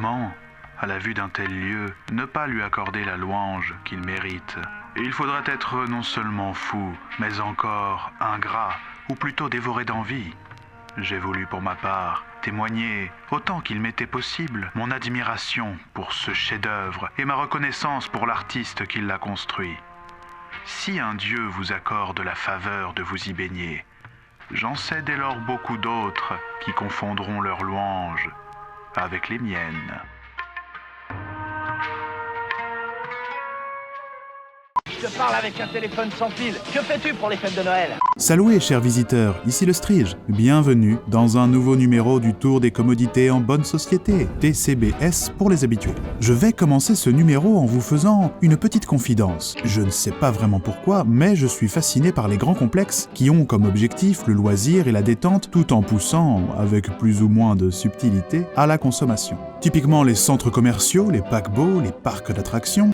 Comment, à la vue d'un tel lieu, ne pas lui accorder la louange qu'il mérite? Et il faudrait être non seulement fou, mais encore ingrat, ou plutôt dévoré d'envie. J'ai voulu pour ma part témoigner, autant qu'il m'était possible, mon admiration pour ce chef-d'œuvre et ma reconnaissance pour l'artiste qui l'a construit. Si un Dieu vous accorde la faveur de vous y baigner, j'en sais dès lors beaucoup d'autres qui confondront leurs louanges avec les miennes. Je te parle avec un téléphone sans fil. Que fais-tu pour les fêtes de Noël? Saloué, chers visiteurs, ici le Strige. Bienvenue dans un nouveau numéro du Tour des commodités en bonne société, TCBS pour les habitués. Je vais commencer ce numéro en vous faisant une petite confidence. Je ne sais pas vraiment pourquoi, mais je suis fasciné par les grands complexes qui ont comme objectif le loisir et la détente tout en poussant, avec plus ou moins de subtilité, à la consommation. Typiquement les centres commerciaux, les paquebots, les parcs d'attractions.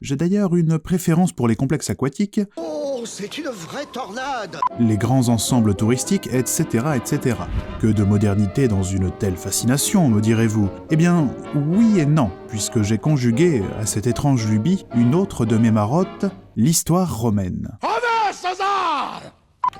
J'ai d'ailleurs une préférence pour les complexes aquatiques. Oh, c'est une vraie tornade! Les grands ensembles touristiques, etc., etc. Que de modernité dans une telle fascination, me direz-vous? Eh bien, oui et non, puisque j'ai conjugué à cette étrange lubie une autre de mes marottes, l'histoire romaine.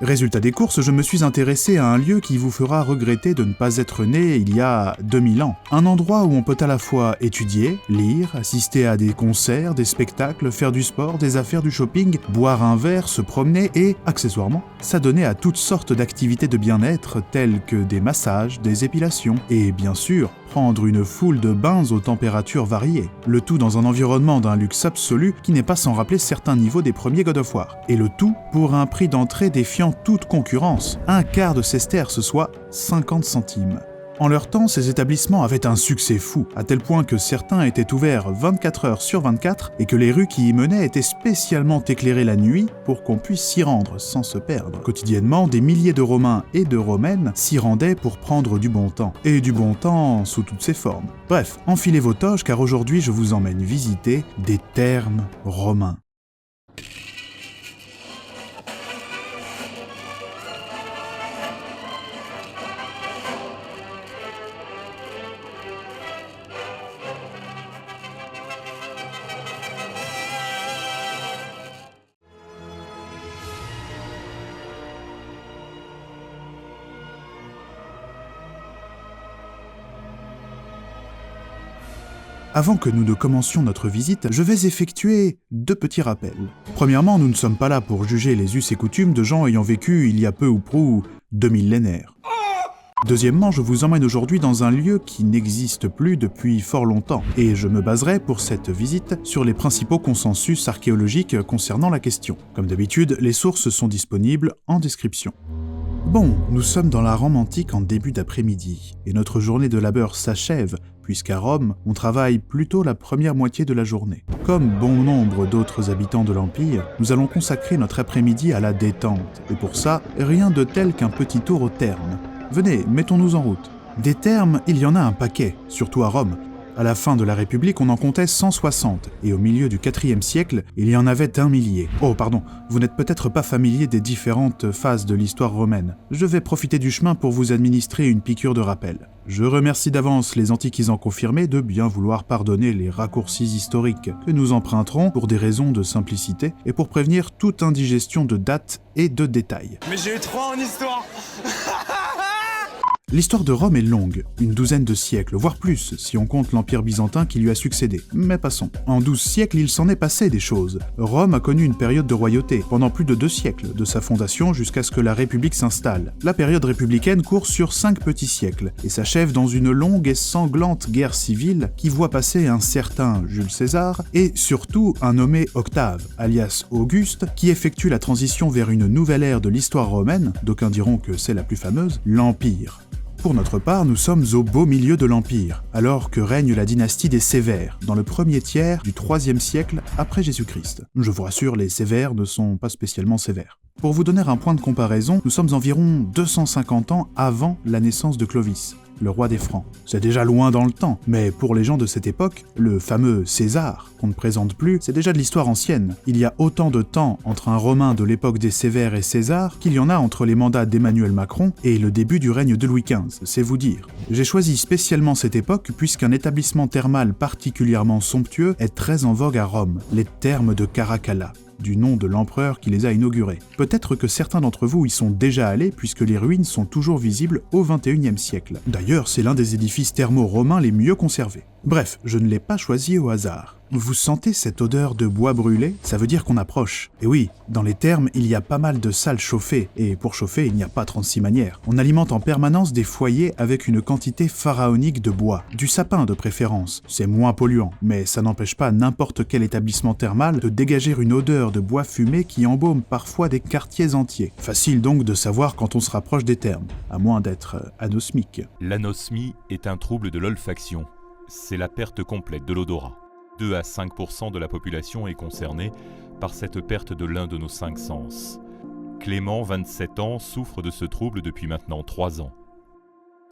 Résultat des courses, je me suis intéressé à un lieu qui vous fera regretter de ne pas être né il y a 2000 ans. Un endroit où on peut à la fois étudier, lire, assister à des concerts, des spectacles, faire du sport, des affaires, du shopping, boire un verre, se promener et, accessoirement, s'adonner à toutes sortes d'activités de bien-être telles que des massages, des épilations et, bien sûr, prendre une foule de bains aux températures variées. Le tout dans un environnement d'un luxe absolu qui n'est pas sans rappeler certains niveaux des premiers God of War. Et le tout pour un prix d'entrée défiant toute concurrence, un quart de sesterce, soit 50 centimes. En leur temps, ces établissements avaient un succès fou, à tel point que certains étaient ouverts 24 heures sur 24 et que les rues qui y menaient étaient spécialement éclairées la nuit pour qu'on puisse s'y rendre sans se perdre. Quotidiennement, des milliers de Romains et de Romaines s'y rendaient pour prendre du bon temps. Et du bon temps sous toutes ses formes. Bref, enfilez vos toges car aujourd'hui je vous emmène visiter des thermes romains. Avant que nous ne commencions notre visite, je vais effectuer 2 petits rappels. Premièrement, nous ne sommes pas là pour juger les us et coutumes de gens ayant vécu il y a peu ou prou 2 millénaires. Deuxièmement, je vous emmène aujourd'hui dans un lieu qui n'existe plus depuis fort longtemps, et je me baserai pour cette visite sur les principaux consensus archéologiques concernant la question. Comme d'habitude, les sources sont disponibles en description. Bon, nous sommes dans la Rome antique en début d'après-midi, et notre journée de labeur s'achève, puisqu'à Rome, on travaille plutôt la première moitié de la journée. Comme bon nombre d'autres habitants de l'Empire, nous allons consacrer notre après-midi à la détente, et pour ça, rien de tel qu'un petit tour aux thermes. Venez, mettons-nous en route. Des thermes, il y en a un paquet, surtout à Rome. À la fin de la République, on en comptait 160, et au milieu du IVe siècle, il y en avait 1 millier. Oh, pardon, vous n'êtes peut-être pas familier des différentes phases de l'histoire romaine. Je vais profiter du chemin pour vous administrer une piqûre de rappel. Je remercie d'avance les antiquisants confirmés de bien vouloir pardonner les raccourcis historiques que nous emprunterons pour des raisons de simplicité et pour prévenir toute indigestion de dates et de détails. Mais j'ai eu 3 en histoire. L'histoire de Rome est longue, une douzaine de siècles, voire plus, si on compte l'Empire byzantin qui lui a succédé. Mais passons. En 12 siècles, il s'en est passé des choses. Rome a connu une période de royauté, pendant plus de 2 siècles, de sa fondation jusqu'à ce que la République s'installe. La période républicaine court sur 5 petits siècles, et s'achève dans une longue et sanglante guerre civile qui voit passer un certain Jules César, et surtout un nommé Octave, alias Auguste, qui effectue la transition vers une nouvelle ère de l'histoire romaine, d'aucuns diront que c'est la plus fameuse, l'Empire. Pour notre part, nous sommes au beau milieu de l'Empire, alors que règne la dynastie des Sévères, dans le premier tiers du IIIe siècle après Jésus-Christ. Je vous rassure, les Sévères ne sont pas spécialement sévères. Pour vous donner un point de comparaison, nous sommes environ 250 ans avant la naissance de Clovis. le roi des Francs. C'est déjà loin dans le temps, mais pour les gens de cette époque, le fameux César, qu'on ne présente plus, c'est déjà de l'histoire ancienne. Il y a autant de temps entre un Romain de l'époque des Sévères et César qu'il y en a entre les mandats d'Emmanuel Macron et le début du règne de Louis XV, c'est vous dire. J'ai choisi spécialement cette époque puisqu'un établissement thermal particulièrement somptueux est très en vogue à Rome, les thermes de Caracalla, du nom de l'empereur qui les a inaugurés. Peut-être que certains d'entre vous y sont déjà allés puisque les ruines sont toujours visibles au XXIe siècle. D'ailleurs, c'est l'un des édifices thermaux romains les mieux conservés. Bref, je ne l'ai pas choisi au hasard. Vous sentez cette odeur de bois brûlé? Ça veut dire qu'on approche. Et oui, dans les thermes, il y a pas mal de salles chauffées, et pour chauffer, il n'y a pas 36 manières. On alimente en permanence des foyers avec une quantité pharaonique de bois, du sapin de préférence. C'est moins polluant, mais ça n'empêche pas n'importe quel établissement thermal de dégager une odeur de bois fumé qui embaume parfois des quartiers entiers. Facile donc de savoir quand on se rapproche des thermes, à moins d'être anosmique. L'anosmie est un trouble de l'olfaction. C'est la perte complète de l'odorat. 2 à 5% de la population est concernée par cette perte de l'un de nos 5 sens. Clément, 27 ans, souffre de ce trouble depuis maintenant 3 ans.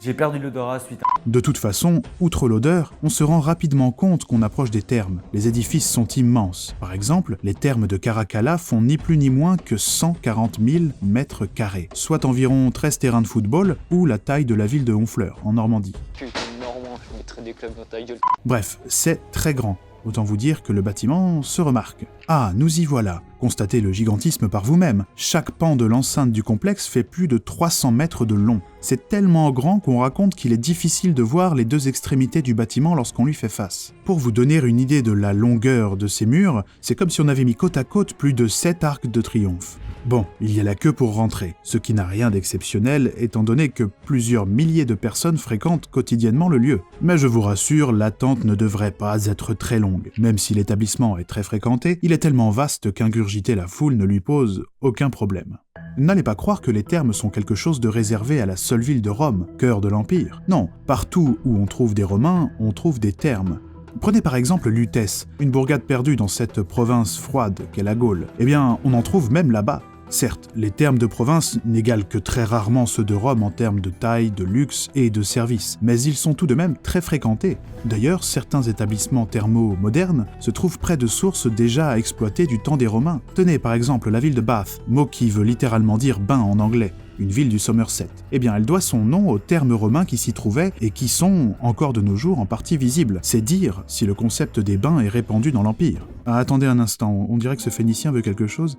J'ai perdu l'odorat suite à... De toute façon, outre l'odeur, on se rend rapidement compte qu'on approche des thermes. Les édifices sont immenses. Par exemple, les thermes de Caracalla font ni plus ni moins que 140 000 mètres carrés, soit environ 13 terrains de football ou la taille de la ville de Honfleur, en Normandie. Putain de Normand, je mettrais des clubs dans ta gueule. Bref, c'est très grand. Autant vous dire que le bâtiment se remarque. Ah, nous y voilà. Constatez le gigantisme par vous-même. Chaque pan de l'enceinte du complexe fait plus de 300 mètres de long. C'est tellement grand qu'on raconte qu'il est difficile de voir les deux extrémités du bâtiment lorsqu'on lui fait face. Pour vous donner une idée de la longueur de ces murs, c'est comme si on avait mis côte à côte plus de 7 arcs de triomphe. Bon, il y a la queue pour rentrer, ce qui n'a rien d'exceptionnel étant donné que plusieurs milliers de personnes fréquentent quotidiennement le lieu. Mais je vous rassure, l'attente ne devrait pas être très longue. Même si l'établissement est très fréquenté, il est tellement vaste qu'ingurgiter la foule ne lui pose aucun problème. N'allez pas croire que les thermes sont quelque chose de réservé à la seule ville de Rome, cœur de l'Empire. Non, partout où on trouve des Romains, on trouve des thermes. Prenez par exemple Lutèce, une bourgade perdue dans cette province froide qu'est la Gaule. Eh bien, on en trouve même là-bas. Certes, les thermes de province n'égalent que très rarement ceux de Rome en termes de taille, de luxe et de service, mais ils sont tout de même très fréquentés. D'ailleurs, certains établissements thermaux modernes se trouvent près de sources déjà exploitées du temps des Romains. Tenez par exemple la ville de Bath, mot qui veut littéralement dire bain en anglais, une ville du Somerset. Eh bien, elle doit son nom aux thermes romains qui s'y trouvaient et qui sont, encore de nos jours, en partie visibles. C'est dire si le concept des bains est répandu dans l'Empire. Ah, attendez un instant, on dirait que ce Phénicien veut quelque chose.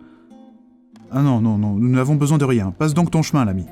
Ah non, nous n'avons besoin de rien. Passe donc ton chemin, l'ami.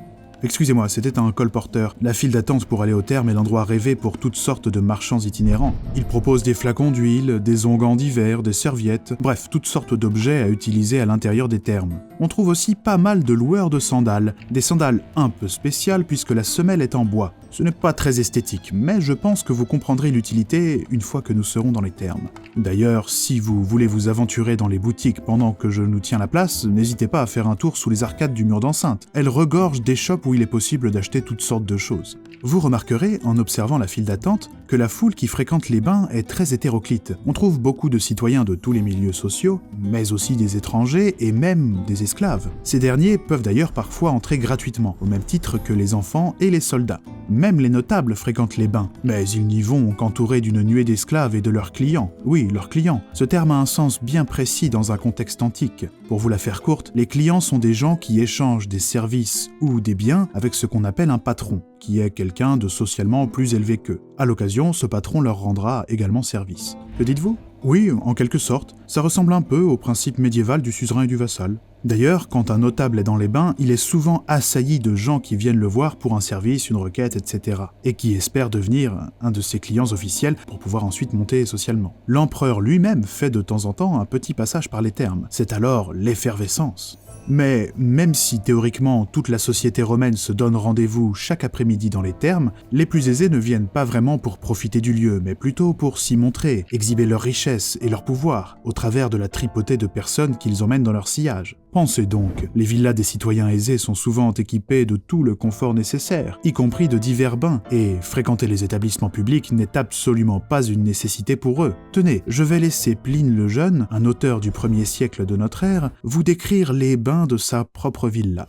Excusez-moi, c'était un colporteur. La file d'attente pour aller au terme est l'endroit rêvé pour toutes sortes de marchands itinérants. Ils proposent des flacons d'huile, des onguents divers, des serviettes, bref, toutes sortes d'objets à utiliser à l'intérieur des thermes. On trouve aussi pas mal de loueurs de sandales. Des sandales un peu spéciales puisque la semelle est en bois. Ce n'est pas très esthétique, mais je pense que vous comprendrez l'utilité une fois que nous serons dans les thermes. D'ailleurs, si vous voulez vous aventurer dans les boutiques pendant que je nous tiens la place, n'hésitez pas à faire un tour sous les arcades du mur d'enceinte. Elles regorgent des shops où il est possible d'acheter toutes sortes de choses. Vous remarquerez, en observant la file d'attente, que la foule qui fréquente les bains est très hétéroclite. On trouve beaucoup de citoyens de tous les milieux sociaux, mais aussi des étrangers et même des esclaves. Ces derniers peuvent d'ailleurs parfois entrer gratuitement, au même titre que les enfants et les soldats. Même les notables fréquentent les bains, mais ils n'y vont qu'entourés d'une nuée d'esclaves et de leurs clients. Oui, leurs clients. Ce terme a un sens bien précis dans un contexte antique. Pour vous la faire courte, les clients sont des gens qui échangent des services ou des biens avec ce qu'on appelle un patron, qui est quelqu'un de socialement plus élevé qu'eux. À l'occasion, ce patron leur rendra également service. Que dites-vous ? Oui, en quelque sorte. Ça ressemble un peu au principe médiéval du suzerain et du vassal. D'ailleurs, quand un notable est dans les bains, il est souvent assailli de gens qui viennent le voir pour un service, une requête, etc. et qui espèrent devenir un de ses clients officiels pour pouvoir ensuite monter socialement. L'empereur lui-même fait de temps en temps un petit passage par les thermes. C'est alors l'effervescence. Mais même si théoriquement toute la société romaine se donne rendez-vous chaque après-midi dans les thermes, les plus aisés ne viennent pas vraiment pour profiter du lieu, mais plutôt pour s'y montrer, exhiber leur richesse et leur pouvoir, au travers de la tripotée de personnes qu'ils emmènent dans leur sillage. Pensez donc, les villas des citoyens aisés sont souvent équipées de tout le confort nécessaire, y compris de divers bains, et fréquenter les établissements publics n'est absolument pas une nécessité pour eux. Tenez, je vais laisser Pline le Jeune, un auteur du 1er siècle de notre ère, vous décrire les bains de sa propre villa.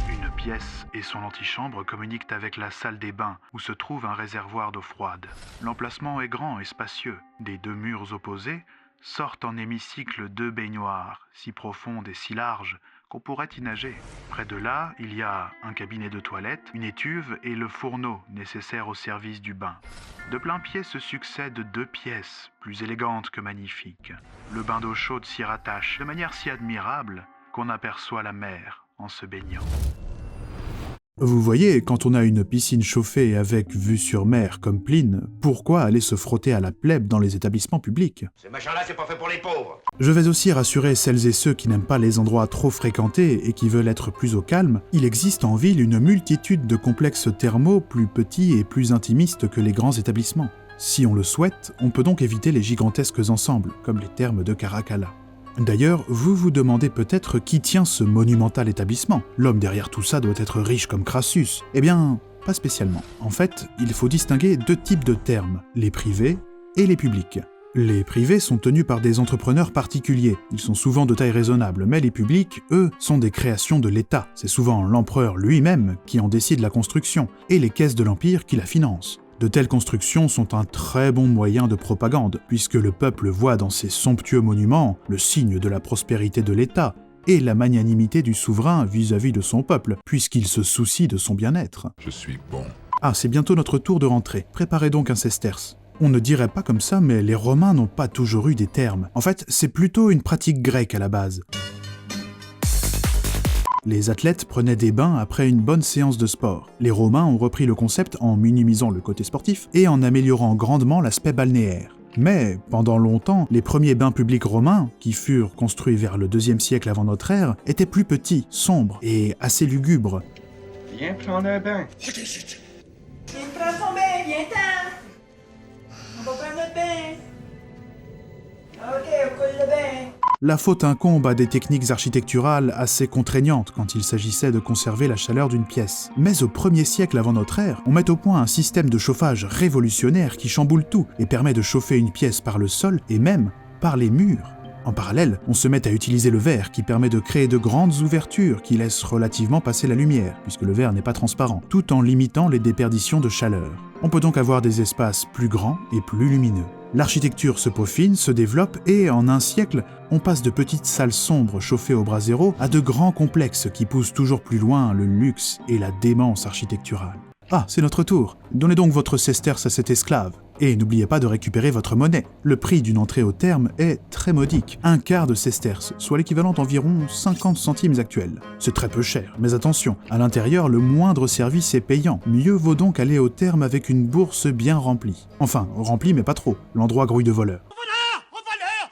Une pièce et son antichambre communiquent avec la salle des bains où se trouve un réservoir d'eau froide. L'emplacement est grand et spacieux. Des deux murs opposés sortent en hémicycle 2 baignoires, si profondes et si larges qu'on pourrait y nager. Près de là, il y a un cabinet de toilette, une étuve et le fourneau nécessaire au service du bain. De plein pied se succèdent 2 pièces, plus élégantes que magnifiques. Le bain d'eau chaude s'y rattache de manière si admirable qu'on aperçoit la mer en se baignant. Vous voyez, quand on a une piscine chauffée avec vue sur mer comme Pline, pourquoi aller se frotter à la plèbe dans les établissements publics? Ce machin-là, c'est pas fait pour les pauvres. Je vais aussi rassurer celles et ceux qui n'aiment pas les endroits trop fréquentés et qui veulent être plus au calme, il existe en ville une multitude de complexes thermaux plus petits et plus intimistes que les grands établissements. Si on le souhaite, on peut donc éviter les gigantesques ensembles, comme les thermes de Caracalla. D'ailleurs, vous vous demandez peut-être qui tient ce monumental établissement. L'homme derrière tout ça doit être riche comme Crassus. Eh bien, pas spécialement. En fait, il faut distinguer 2 types de thermes, les privés et les publics. Les privés sont tenus par des entrepreneurs particuliers. Ils sont souvent de taille raisonnable, mais les publics, eux, sont des créations de l'État. C'est souvent l'empereur lui-même qui en décide la construction, et les caisses de l'Empire qui la financent. De telles constructions sont un très bon moyen de propagande, puisque le peuple voit dans ces somptueux monuments le signe de la prospérité de l'État et la magnanimité du souverain vis-à-vis de son peuple, puisqu'il se soucie de son bien-être. Je suis bon. Ah, c'est bientôt notre tour de rentrer. Préparez donc un sesterce. On ne dirait pas comme ça, mais les Romains n'ont pas toujours eu des thermes. En fait, c'est plutôt une pratique grecque à la base. Les athlètes prenaient des bains après une bonne séance de sport. Les Romains ont repris le concept en minimisant le côté sportif et en améliorant grandement l'aspect balnéaire. Mais, pendant longtemps, les premiers bains publics romains, qui furent construits vers le 2e siècle avant notre ère, étaient plus petits, sombres et assez lugubres. Viens prendre un bain. Viens prendre ton bain, viens-t'en. On va prendre notre bain. Ok, on coule le bain. La faute incombe à des techniques architecturales assez contraignantes quand il s'agissait de conserver la chaleur d'une pièce. Mais au 1er siècle avant notre ère, on met au point un système de chauffage révolutionnaire qui chamboule tout et permet de chauffer une pièce par le sol et même par les murs. En parallèle, on se met à utiliser le verre qui permet de créer de grandes ouvertures qui laissent relativement passer la lumière, puisque le verre n'est pas transparent, tout en limitant les déperditions de chaleur. On peut donc avoir des espaces plus grands et plus lumineux. L'architecture se peaufine, se développe et, en un siècle, on passe de petites salles sombres chauffées au brasero à de grands complexes qui poussent toujours plus loin le luxe et la démence architecturale. Ah, c'est notre tour. Donnez donc votre sesterce à cet esclave. Et n'oubliez pas de récupérer votre monnaie. Le prix d'une entrée au terme est très modique, 1/4 de sesterce, soit l'équivalent d'environ 50 centimes actuels. C'est très peu cher, mais attention, à l'intérieur, le moindre service est payant. Mieux vaut donc aller au terme avec une bourse bien remplie. Enfin, remplie mais pas trop, l'endroit grouille de voleurs.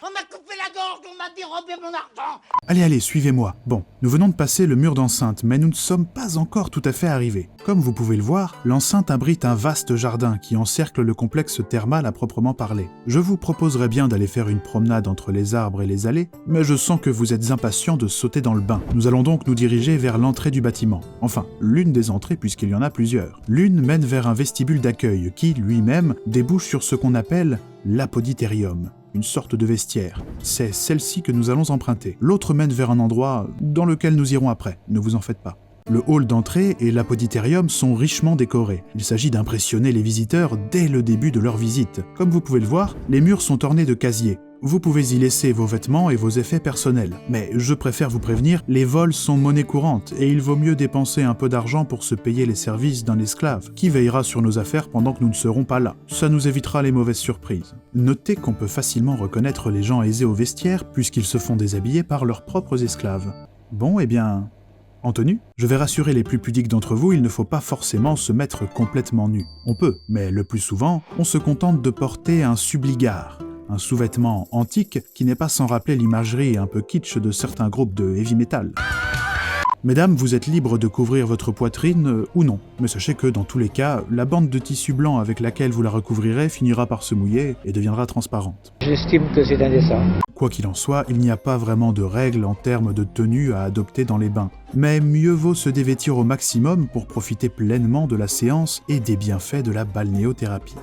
On m'a coupé la gorge, on m'a dérobé mon argent. Allez, suivez-moi. Bon, nous venons de passer le mur d'enceinte, mais nous ne sommes pas encore tout à fait arrivés. Comme vous pouvez le voir, l'enceinte abrite un vaste jardin qui encercle le complexe thermal à proprement parler. Je vous proposerais bien d'aller faire une promenade entre les arbres et les allées, mais je sens que vous êtes impatient de sauter dans le bain. Nous allons donc nous diriger vers l'entrée du bâtiment. Enfin, l'une des entrées puisqu'il y en a plusieurs. L'une mène vers un vestibule d'accueil qui, lui-même, débouche sur ce qu'on appelle l'apoditérium. Une sorte de vestiaire. C'est celle-ci que nous allons emprunter. L'autre mène vers un endroit dans lequel nous irons après, ne vous en faites pas. Le hall d'entrée et l'apoditérium sont richement décorés. Il s'agit d'impressionner les visiteurs dès le début de leur visite. Comme vous pouvez le voir, les murs sont ornés de casiers. Vous pouvez y laisser vos vêtements et vos effets personnels. Mais je préfère vous prévenir, les vols sont monnaie courante et il vaut mieux dépenser un peu d'argent pour se payer les services d'un esclave qui veillera sur nos affaires pendant que nous ne serons pas là. Ça nous évitera les mauvaises surprises. Notez qu'on peut facilement reconnaître les gens aisés au vestiaire puisqu'ils se font déshabiller par leurs propres esclaves. Bon, eh bien... En tenue, je vais rassurer les plus pudiques d'entre vous, il ne faut pas forcément se mettre complètement nu. On peut, mais le plus souvent, on se contente de porter un subligare, un sous-vêtement antique qui n'est pas sans rappeler l'imagerie un peu kitsch de certains groupes de heavy metal. Mesdames, vous êtes libres de couvrir votre poitrine ou non, mais sachez que dans tous les cas, la bande de tissu blanc avec laquelle vous la recouvrirez finira par se mouiller et deviendra transparente. J'estime que c'est indécent. Quoi qu'il en soit, il n'y a pas vraiment de règles en termes de tenue à adopter dans les bains. Mais mieux vaut se dévêtir au maximum pour profiter pleinement de la séance et des bienfaits de la balnéothérapie.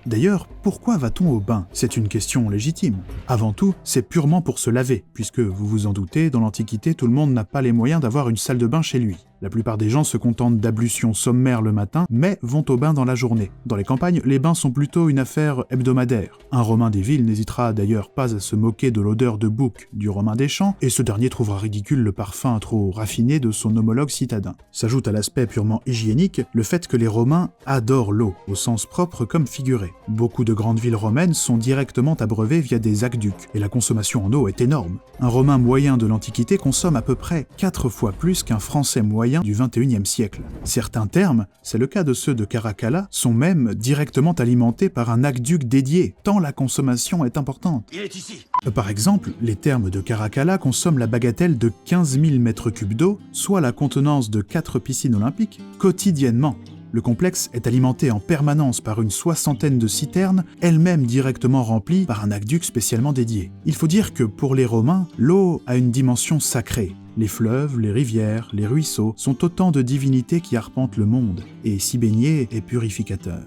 D'ailleurs, pourquoi va-t-on au bain? C'est une question légitime. Avant tout, c'est purement pour se laver, puisque, vous vous en doutez, dans l'Antiquité, tout le monde n'a pas les moyens d'avoir une salle de bain chez lui. La plupart des gens se contentent d'ablutions sommaires le matin, mais vont au bain dans la journée. Dans les campagnes, les bains sont plutôt une affaire hebdomadaire. Un Romain des villes n'hésitera d'ailleurs pas à se moquer de l'odeur de bouc du Romain des champs, et ce dernier trouvera ridicule le parfum trop raffiné de son homologue citadin. S'ajoute à l'aspect purement hygiénique le fait que les Romains adorent l'eau, au sens propre comme figuré. Beaucoup de grandes villes romaines sont directement abreuvées via des aqueducs, et la consommation en eau est énorme. Un Romain moyen de l'Antiquité consomme à peu près 4 fois plus qu'un Français moyen du XXIe siècle. Certains thermes, c'est le cas de ceux de Caracalla, sont même directement alimentés par un aqueduc dédié, tant la consommation est importante. Il est ici. Par exemple, les thermes de Caracalla consomment la bagatelle de 15 000 m3 d'eau, soit la contenance de 4 piscines olympiques, quotidiennement. Le complexe est alimenté en permanence par une soixantaine de citernes, elles-mêmes directement remplies par un aqueduc spécialement dédié. Il faut dire que pour les Romains, l'eau a une dimension sacrée. Les fleuves, les rivières, les ruisseaux sont autant de divinités qui arpentent le monde, et s'y baigner est purificateur.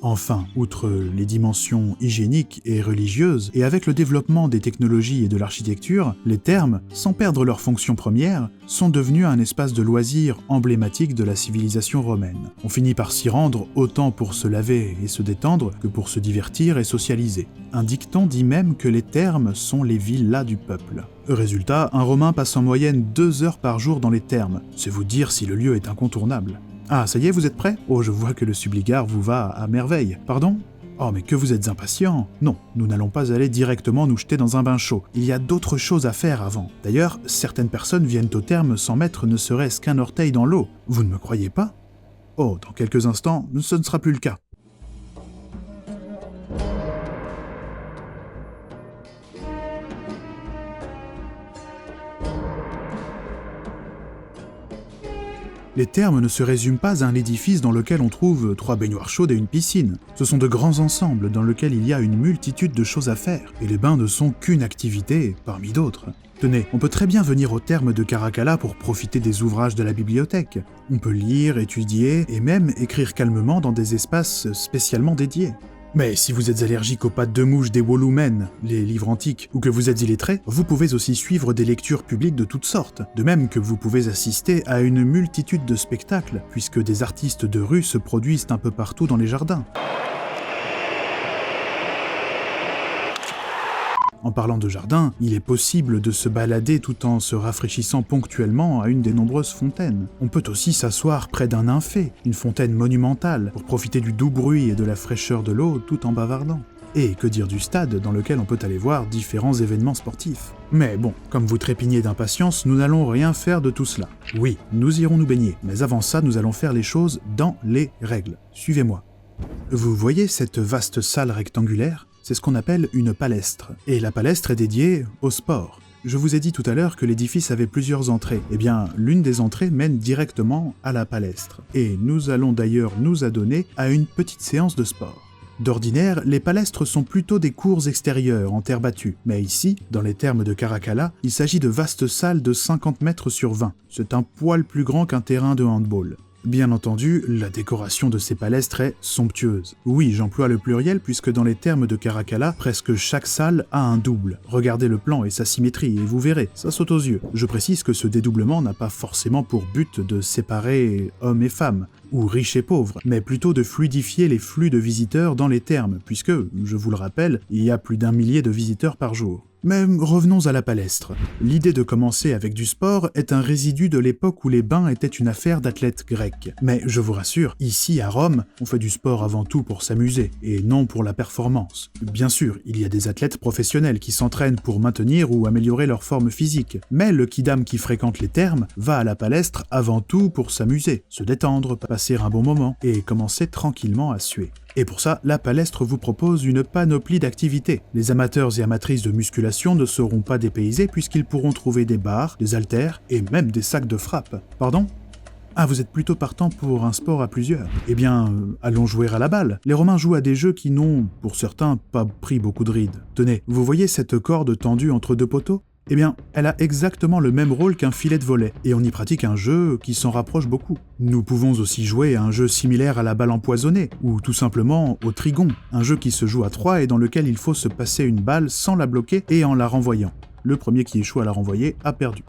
Enfin, outre les dimensions hygiéniques et religieuses, et avec le développement des technologies et de l'architecture, les thermes, sans perdre leur fonction première, sont devenus un espace de loisirs emblématique de la civilisation romaine. On finit par s'y rendre autant pour se laver et se détendre que pour se divertir et socialiser. Un dicton dit même que les thermes sont les villas du peuple. Résultat, un Romain passe en moyenne 2 heures par jour dans les thermes. C'est vous dire si le lieu est incontournable. Ah, ça y est, vous êtes prêts? Oh, je vois que le subligard vous va à merveille. Pardon? Oh, mais que vous êtes impatient! Non, nous n'allons pas aller directement nous jeter dans un bain chaud. Il y a d'autres choses à faire avant. D'ailleurs, certaines personnes viennent au terme sans mettre ne serait-ce qu'un orteil dans l'eau. Vous ne me croyez pas? Oh, dans quelques instants, ce ne sera plus le cas. Les thermes ne se résument pas à un édifice dans lequel on trouve 3 baignoires chaudes et une piscine. Ce sont de grands ensembles dans lesquels il y a une multitude de choses à faire, et les bains ne sont qu'une activité parmi d'autres. Tenez, on peut très bien venir au terme de Caracalla pour profiter des ouvrages de la bibliothèque. On peut lire, étudier, et même écrire calmement dans des espaces spécialement dédiés. Mais si vous êtes allergique aux pattes de mouche des Wolumen, les livres antiques, ou que vous êtes illettré, vous pouvez aussi suivre des lectures publiques de toutes sortes, de même que vous pouvez assister à une multitude de spectacles, puisque des artistes de rue se produisent un peu partout dans les jardins. En parlant de jardin, il est possible de se balader tout en se rafraîchissant ponctuellement à une des nombreuses fontaines. On peut aussi s'asseoir près d'un nymphée, une fontaine monumentale, pour profiter du doux bruit et de la fraîcheur de l'eau tout en bavardant. Et que dire du stade dans lequel on peut aller voir différents événements sportifs. Mais bon, comme vous trépignez d'impatience, nous n'allons rien faire de tout cela. Oui, nous irons nous baigner, mais avant ça, nous allons faire les choses dans les règles. Suivez-moi. Vous voyez cette vaste salle rectangulaire ? C'est ce qu'on appelle une palestre. Et la palestre est dédiée au sport. Je vous ai dit tout à l'heure que l'édifice avait plusieurs entrées. Eh bien, l'une des entrées mène directement à la palestre. Et nous allons d'ailleurs nous adonner à une petite séance de sport. D'ordinaire, les palestres sont plutôt des cours extérieures en terre battue. Mais ici, dans les termes de Caracalla, il s'agit de vastes salles de 50 mètres sur 20. C'est un poil plus grand qu'un terrain de handball. Bien entendu, la décoration de ces palestres est somptueuse. Oui, j'emploie le pluriel puisque dans les termes de Caracalla, presque chaque salle a un double. Regardez le plan et sa symétrie et vous verrez, ça saute aux yeux. Je précise que ce dédoublement n'a pas forcément pour but de séparer hommes et femmes, ou riches et pauvres, mais plutôt de fluidifier les flux de visiteurs dans les termes, puisque, je vous le rappelle, il y a plus d'1 millier de visiteurs par jour. Mais revenons à la palestre. L'idée de commencer avec du sport est un résidu de l'époque où les bains étaient une affaire d'athlètes grecs. Mais je vous rassure, ici à Rome, on fait du sport avant tout pour s'amuser, et non pour la performance. Bien sûr, il y a des athlètes professionnels qui s'entraînent pour maintenir ou améliorer leur forme physique, mais le quidam qui fréquente les termes va à la palestre avant tout pour s'amuser, se détendre, passer un bon moment, et commencer tranquillement à suer. Et pour ça, la palestre vous propose une panoplie d'activités. Les amateurs et amatrices de musculation ne seront pas dépaysés puisqu'ils pourront trouver des barres, des haltères et même des sacs de frappe. Pardon ? Ah, vous êtes plutôt partant pour un sport à plusieurs. Eh bien, allons jouer à la balle. Les Romains jouent à des jeux qui n'ont, pour certains, pas pris beaucoup de rides. Tenez, vous voyez cette corde tendue entre 2 poteaux ? Eh bien, elle a exactement le même rôle qu'un filet de volley, et on y pratique un jeu qui s'en rapproche beaucoup. Nous pouvons aussi jouer à un jeu similaire à la balle empoisonnée, ou tout simplement au trigon, un jeu qui se joue à 3 et dans lequel il faut se passer une balle sans la bloquer et en la renvoyant. Le premier qui échoue à la renvoyer a perdu.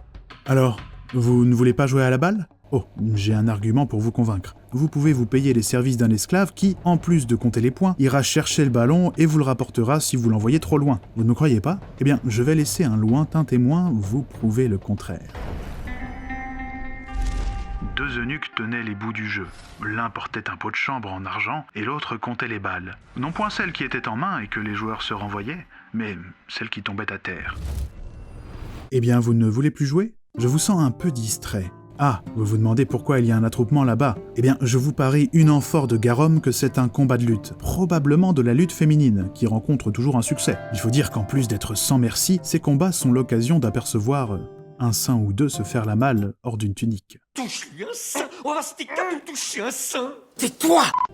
Alors, vous ne voulez pas jouer à la balle ? Oh, j'ai un argument pour vous convaincre. Vous pouvez vous payer les services d'un esclave qui, en plus de compter les points, ira chercher le ballon et vous le rapportera si vous l'envoyez trop loin. Vous ne me croyez pas? Eh bien, je vais laisser un lointain témoin vous prouver le contraire. 2 eunuques tenaient les bouts du jeu. L'un portait un pot de chambre en argent et l'autre comptait les balles. Non point celles qui étaient en main et que les joueurs se renvoyaient, mais celles qui tombaient à terre. Eh bien, vous ne voulez plus jouer? Je vous sens un peu distrait. Ah, vous vous demandez pourquoi il y a un attroupement là-bas? Eh bien, je vous parie une en fort de garum que c'est un combat de lutte. Probablement de la lutte féminine, qui rencontre toujours un succès. Il faut dire qu'en plus d'être sans merci, ces combats sont l'occasion d'apercevoir un sein ou deux se faire la malle hors d'une tunique. Touche-lui un sein! On va se toucher un sein!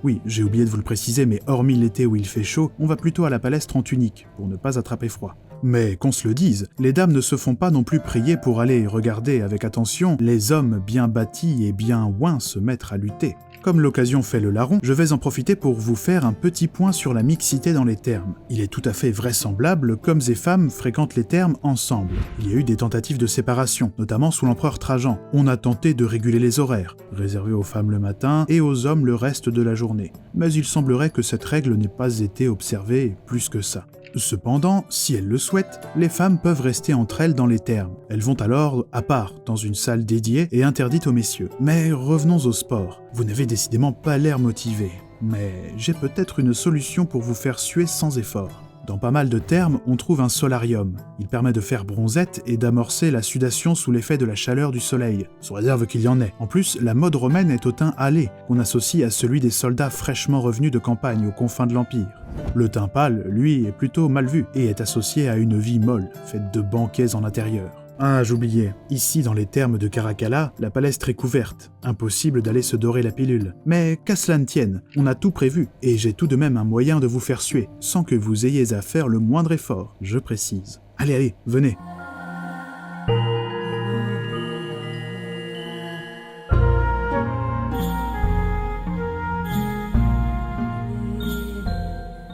Oui, j'ai oublié de vous le préciser, mais hormis l'été où il fait chaud, on va plutôt à la palestre en tunique, pour ne pas attraper froid. Mais qu'on se le dise, les dames ne se font pas non plus prier pour aller regarder avec attention les hommes bien bâtis et bien oints se mettre à lutter. Comme l'occasion fait le larron, je vais en profiter pour vous faire un petit point sur la mixité dans les termes. Il est tout à fait vraisemblable qu'hommes et femmes fréquentent les termes ensemble. Il y a eu des tentatives de séparation, notamment sous l'empereur Trajan. On a tenté de réguler les horaires, réservés aux femmes le matin et aux hommes le reste de la journée. Mais il semblerait que cette règle n'ait pas été observée plus que ça. Cependant, si elles le souhaitent, les femmes peuvent rester entre elles dans les termes. Elles vont alors à part, dans une salle dédiée et interdite aux messieurs. Mais revenons au sport. Vous n'avez décidément pas l'air motivé. Mais j'ai peut-être une solution pour vous faire suer sans effort. Dans pas mal de termes, on trouve un solarium. Il permet de faire bronzette et d'amorcer la sudation sous l'effet de la chaleur du soleil, sous réserve qu'il y en ait. En plus, la mode romaine est au teint hâlé, qu'on associe à celui des soldats fraîchement revenus de campagne aux confins de l'Empire. Le teint pâle, lui, est plutôt mal vu et est associé à une vie molle, faite de banquets en intérieur. Ah, j'oubliais. Ici, dans les termes de Caracalla, la palestre est couverte. Impossible d'aller se dorer la pilule. Mais qu'à cela ne tienne, on a tout prévu, et j'ai tout de même un moyen de vous faire suer, sans que vous ayez à faire le moindre effort, je précise. Allez, venez.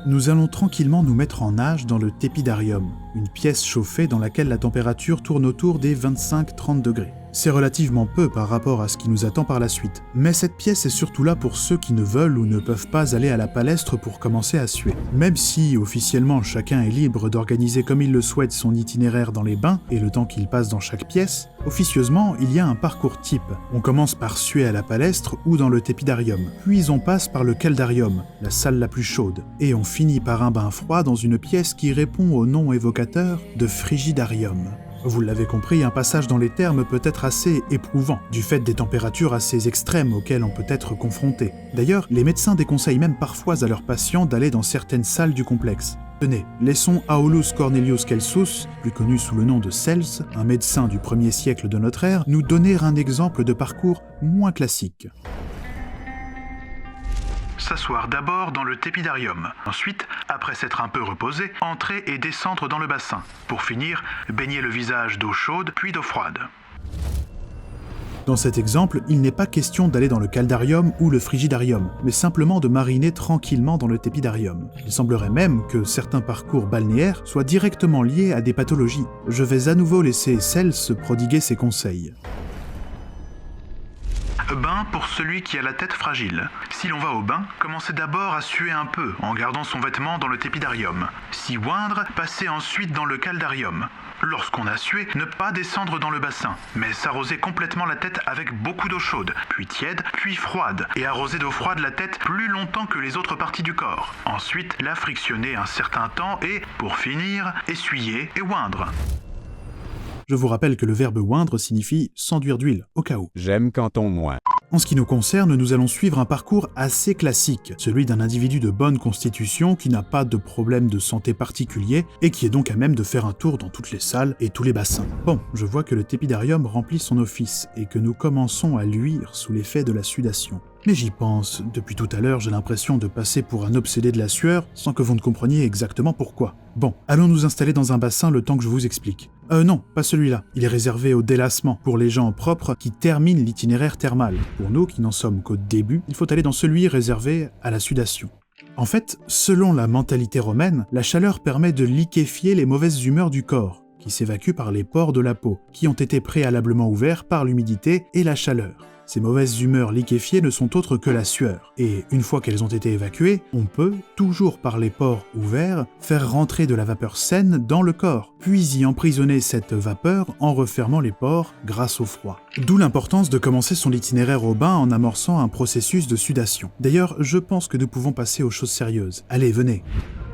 Nous allons tranquillement nous mettre en nage dans le tépidarium, une pièce chauffée dans laquelle la température tourne autour des 25-30 degrés. C'est relativement peu par rapport à ce qui nous attend par la suite, mais cette pièce est surtout là pour ceux qui ne veulent ou ne peuvent pas aller à la palestre pour commencer à suer. Même si, officiellement, chacun est libre d'organiser comme il le souhaite son itinéraire dans les bains et le temps qu'il passe dans chaque pièce, officieusement, il y a un parcours type. On commence par suer à la palestre ou dans le tépidarium, puis on passe par le caldarium, la salle la plus chaude, et on finit par un bain froid dans une pièce qui répond au nom évocateur de frigidarium. Vous l'avez compris, un passage dans les termes peut être assez éprouvant, du fait des températures assez extrêmes auxquelles on peut être confronté. D'ailleurs, les médecins déconseillent même parfois à leurs patients d'aller dans certaines salles du complexe. Tenez, laissons Aulus Cornelius Celsus, plus connu sous le nom de Cels, un médecin du 1er siècle de notre ère, nous donner un exemple de parcours moins classique. S'asseoir d'abord dans le tépidarium. Ensuite, après s'être un peu reposé, entrer et descendre dans le bassin. Pour finir, baigner le visage d'eau chaude puis d'eau froide. Dans cet exemple, il n'est pas question d'aller dans le caldarium ou le frigidarium, mais simplement de mariner tranquillement dans le tépidarium. Il semblerait même que certains parcours balnéaires soient directement liés à des pathologies. Je vais à nouveau laisser Cels se prodiguer ses conseils. Bain pour celui qui a la tête fragile. Si l'on va au bain, commencez d'abord à suer un peu en gardant son vêtement dans le tépidarium. Si oindre, passez ensuite dans le caldarium. Lorsqu'on a sué, ne pas descendre dans le bassin, mais s'arroser complètement la tête avec beaucoup d'eau chaude, puis tiède, puis froide, et arroser d'eau froide la tête plus longtemps que les autres parties du corps. Ensuite, la frictionner un certain temps et, pour finir, essuyer et oindre. Je vous rappelle que le verbe oindre signifie s'enduire d'huile, au cas où. J'aime quand on oint. En ce qui nous concerne, nous allons suivre un parcours assez classique, celui d'un individu de bonne constitution qui n'a pas de problème de santé particulier et qui est donc à même de faire un tour dans toutes les salles et tous les bassins. Bon, je vois que le tépidarium remplit son office et que nous commençons à luire sous l'effet de la sudation. Mais j'y pense, depuis tout à l'heure j'ai l'impression de passer pour un obsédé de la sueur sans que vous ne compreniez exactement pourquoi. Bon, allons nous installer dans un bassin le temps que je vous explique. Non, pas celui-là. Il est réservé au délassement, pour les gens propres qui terminent l'itinéraire thermal. Pour nous qui n'en sommes qu'au début, il faut aller dans celui réservé à la sudation. En fait, selon la mentalité romaine, la chaleur permet de liquéfier les mauvaises humeurs du corps, qui s'évacuent par les pores de la peau, qui ont été préalablement ouverts par l'humidité et la chaleur. Ces mauvaises humeurs liquéfiées ne sont autres que la sueur, et une fois qu'elles ont été évacuées, on peut, toujours par les pores ouverts, faire rentrer de la vapeur saine dans le corps, puis y emprisonner cette vapeur en refermant les pores grâce au froid. D'où l'importance de commencer son itinéraire au bain en amorçant un processus de sudation. D'ailleurs, je pense que nous pouvons passer aux choses sérieuses. Allez, venez.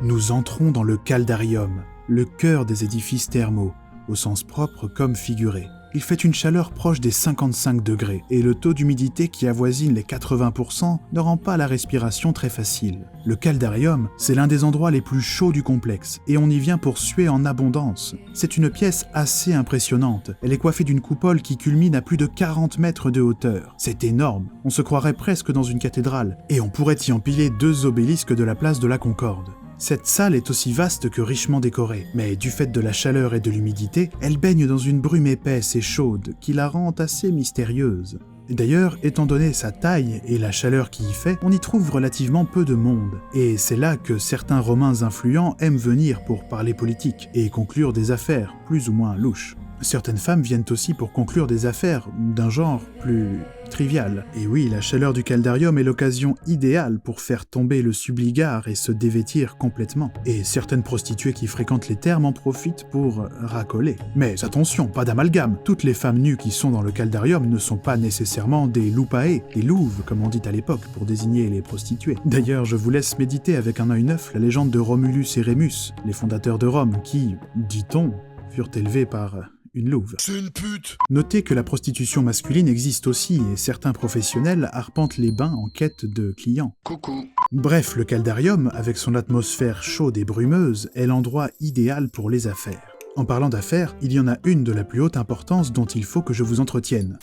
Nous entrons dans le caldarium, le cœur des édifices thermaux, au sens propre comme figuré. Il fait une chaleur proche des 55 degrés et le taux d'humidité qui avoisine les 80% ne rend pas la respiration très facile. Le caldarium, c'est l'un des endroits les plus chauds du complexe et on y vient pour suer en abondance. C'est une pièce assez impressionnante. Elle est coiffée d'une coupole qui culmine à plus de 40 mètres de hauteur. C'est énorme. On se croirait presque dans une cathédrale et on pourrait y empiler 2 obélisques de la place de la Concorde. Cette salle est aussi vaste que richement décorée, mais du fait de la chaleur et de l'humidité, elle baigne dans une brume épaisse et chaude qui la rend assez mystérieuse. D'ailleurs, étant donné sa taille et la chaleur qui y fait, on y trouve relativement peu de monde, et c'est là que certains Romains influents aiment venir pour parler politique et conclure des affaires plus ou moins louches. Certaines femmes viennent aussi pour conclure des affaires d'un genre plus trivial. Et oui, la chaleur du caldarium est l'occasion idéale pour faire tomber le subligard et se dévêtir complètement. Et certaines prostituées qui fréquentent les thermes en profitent pour racoler. Mais attention, pas d'amalgame. Toutes les femmes nues qui sont dans le caldarium ne sont pas nécessairement des loupae, des louves, comme on dit à l'époque, pour désigner les prostituées. D'ailleurs, je vous laisse méditer avec un œil neuf la légende de Romulus et Rémus, les fondateurs de Rome, qui, dit-on, furent élevés par une louve. C'est une pute. Notez que la prostitution masculine existe aussi et certains professionnels arpentent les bains en quête de clients. Coucou. Bref, le caldarium, avec son atmosphère chaude et brumeuse, est l'endroit idéal pour les affaires. En parlant d'affaires, il y en a une de la plus haute importance dont il faut que je vous entretienne.